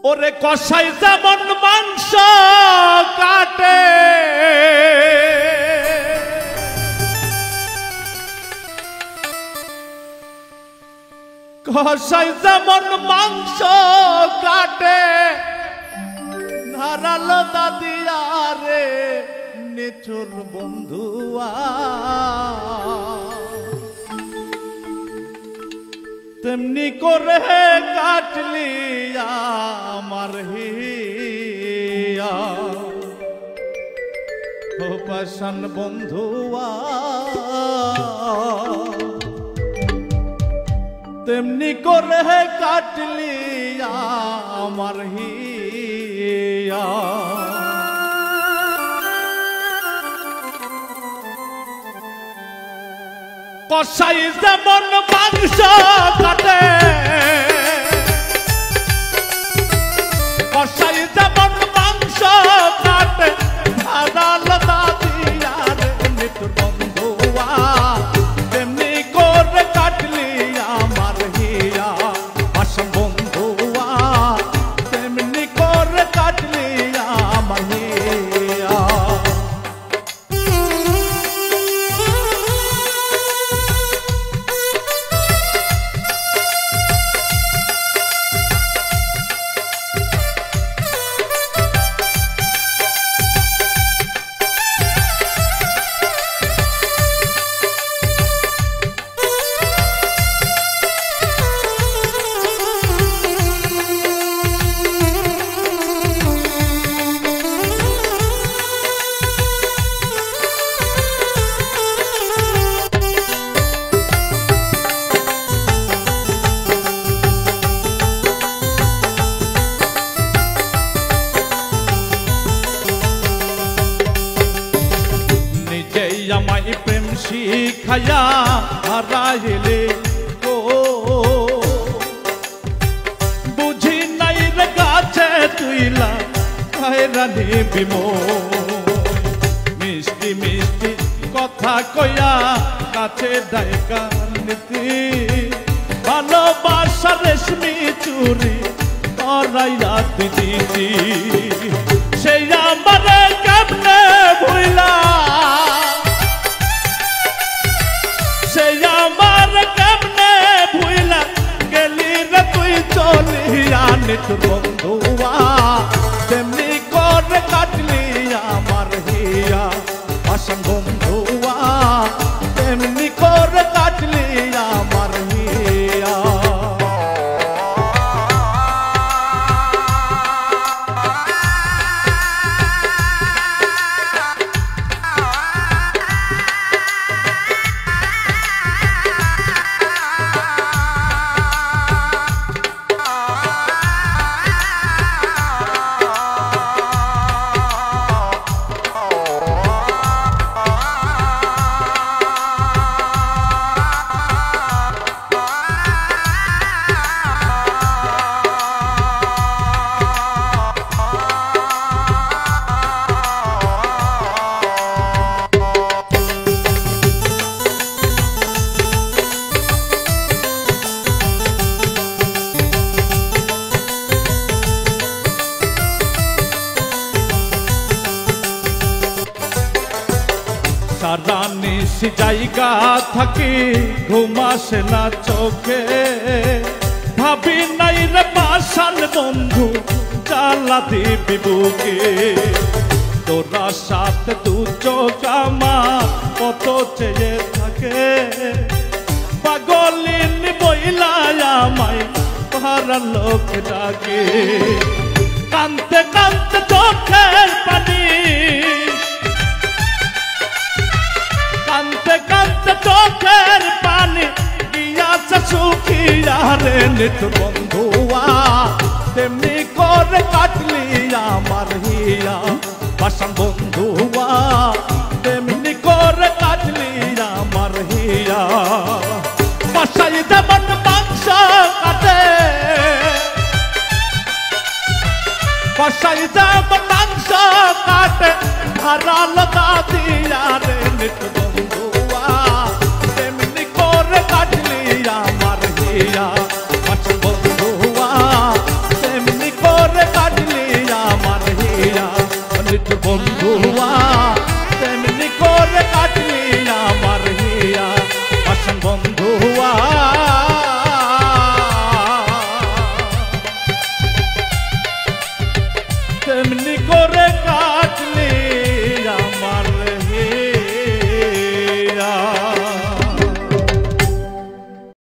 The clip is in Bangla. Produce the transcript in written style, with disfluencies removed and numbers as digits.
ওরে কষাই যেমন মাংস কাটে কষাই যেমন মাংস কাটে ধারালো দাদিয়া রে নিচুর বন্ধুয়া তেমনি করে কাটলি আমার হিয়া ও পাষাণ বন্ধুয়া তেমনি করে কাটলি আমার হিয়া কষাই যেমন মাংস কাটে কষাই যেমন মাংস কাটে ধারাল দাদিয়া রে নিতুর বন্ধুয়া তেমনি করে কাটলি আমার হিয়া পাষাণ বন্ধুয়া তেমনি করে কাটলি আমার হিয়া আমায় প্রেম শিখায়া হারাইলে গো বুঝি নাই রে গাছে তুইলা খায়রানি বিমো মিষ্টি মিষ্টি কথা কয়া কাছে ডাইকা নীতি ভালোবাসা রেশমি চুরি করাইয়া দিদি সেই আমারে কেমনে ভুইলা সেই আমার কেমনে ভুইলা গেলি রে তুই চলিয়া নিতুর বন্ধুয়া তেমনি করে কাটলি আমার হিয়া পাষাণ বন্ধুয়া তেমনি করে কাটলি আমার হিয়া সারা নিশি জায়গা থাকি ঘুমাসে না চোখে ভাবি নাই রে পাষাণ বন্ধু জ্বালা দিবি বুকে তোরা সাথে দু চোখ আমার কত চেয়ে থাকে পাগলিন বইলা আমায় পাহারার লোক ডাকে কানতে কানতে চোখের পানি কানতে কানতে চোখের পানি গিয়াছে শুকিয়া রে নিতুর বন্ধুয়া তেমনি করে কাটলি আমার হিয়া পাষাণ বন্ধুয়া তেমনি করে কাটলি আমার হিয়া কষাই যেমন মাংস কাটে কষাই যেমন মাংস কাটে ধারাল দাদিয়া রে নিতুর বন্ধুয়া তেমনি করে কাটলি আমার হিয়া পাষাণ বন্ধুয়া তেমনি করে বন্ধুয়া